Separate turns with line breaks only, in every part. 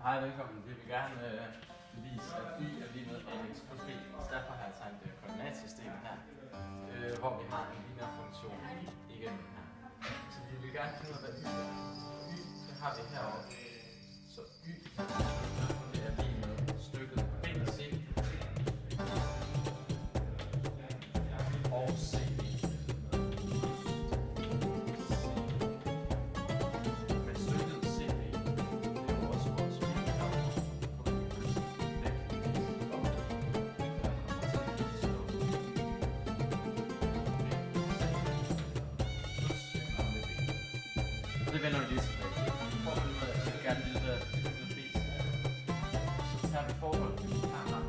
Hej, velkommen. Vi vil gerne bevise, at y er lige med ax plus b. Så derfor har jeg tegnet et koordinatsystem her, hvor vi har en lineær funktion igennem her. Så vi vil gerne finde ud af, hvad y er. Y, det har vi heroppe. Så y, det er lige med stykket BC og CB. Det vender vi lige tilbage til. For at finde ud af, at vi gerne vil have stykket B. Så tager vi forholdet til her har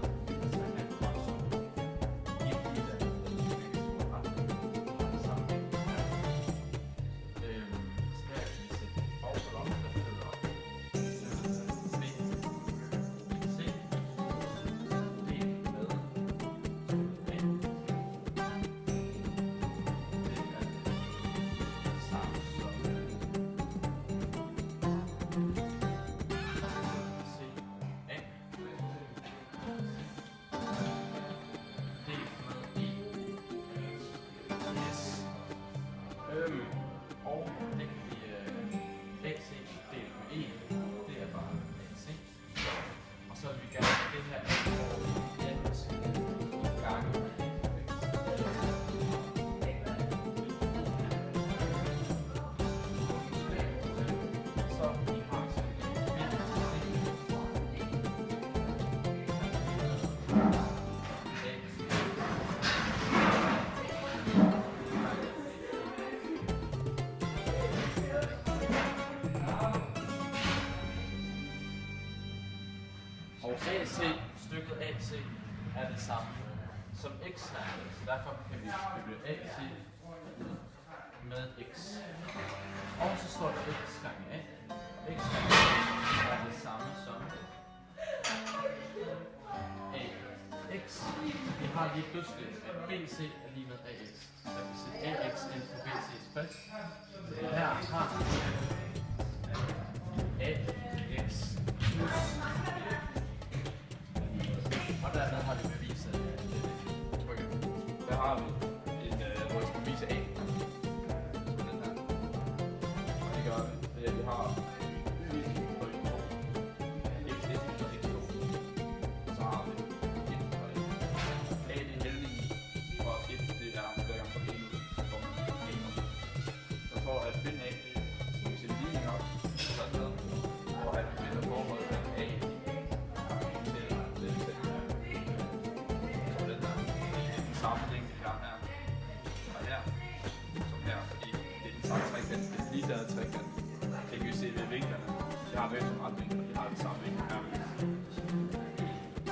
så kan vi også i en bida, der stykket til retning og den samme vinkel her. Så her kan vi sætte et forhold om, der hedder C, delt med stykket A. Og det kan blive AC delt med 1, det er bare AC. Og så vil vi gerne have det her gange med så vi har og AC, stykket AC, er det samme som x her, så derfor kan vi stykke AC med x. Og så står der x gange A. X gange A er det samme som AX. Vi har lige pludselig, at BC er lige med AX. Så vi sætter AX ind på BC's plads. Her har AX plus. Og dermed har vi beviset, at
der har vi en, hvor vi skal bevise A. Så den her. Og det gør vi, det er, at vi har y og y2, x1 og x2. Og så har vi 1 og 1. A det er hældningen, og 1 det er hver gang for 1 ud, så får man 1 ud. Så for at finde A, så skal vi sætte ligning op, sådan noget, og at vi finder forholdet mellem A sammenhæng, vi har her og her, som her, fordi det er den samme trekant, det er lige der trekant. Det kan vi se ved vinklerne. Vi har hver som ret vinkler, vi har den samme vinkel her.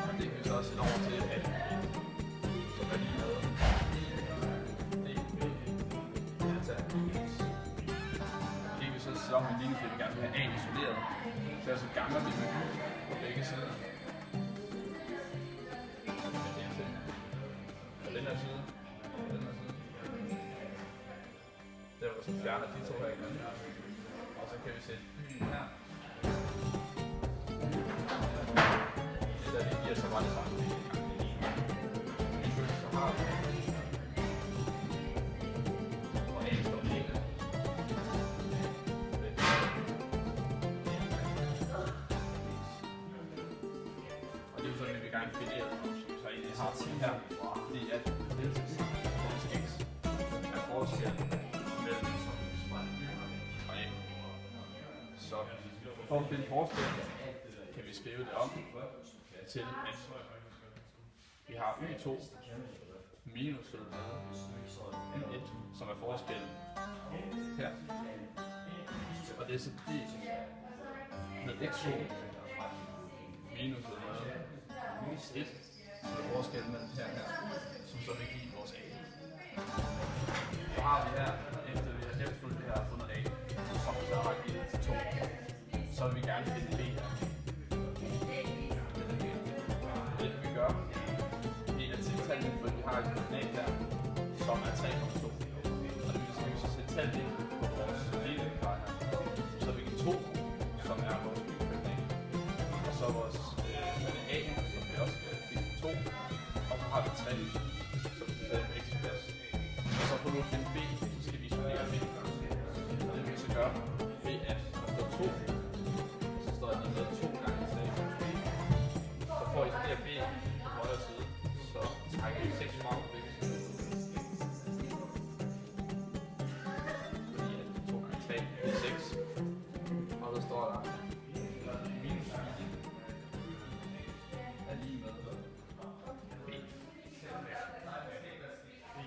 Og det kan vi så også sætte over til, at som er lige med delta x. Det kan vi så sætte om med linje, fordi vi gerne vil have A isoleret. Så ganger vi med y på begge sider. Den her side, og den her side. Der hvor så fjerner de to her igen. Og så kan vi sætte y her. Det der det giver så bare det samme. Så har vi. Og A står lige der. Og det er jo sådan, at vi gerne finde et, så I har 10 her. Fordi at delta x er forskellen mellem og a. Så for at finde forskellen, kan vi skrive det om til, at vi har y2 minus y1, som er forskellen her. Og det er så delt med x2 minus y1. Så er forskellen mellem her og her, som så vil give vores A. Så har vi her, efter vi har efterfulgt det her og fundet A, som vi så har givet til 2, så vil vi gerne finde B her. Det vi gør, det er tiltallet, for vi har et koordinat her, som er 3,2. Og det vil sige, at vi så sætte tallet ind på vores lille klar her, så vi kan 2, som er vores y-koordinat. så vores A, som vi også skal finde 2. Og så har vi 3, som vi skal med x-plads. Og så for nu at finde B, så skal vi isolere B. Og det vil vi så gøre.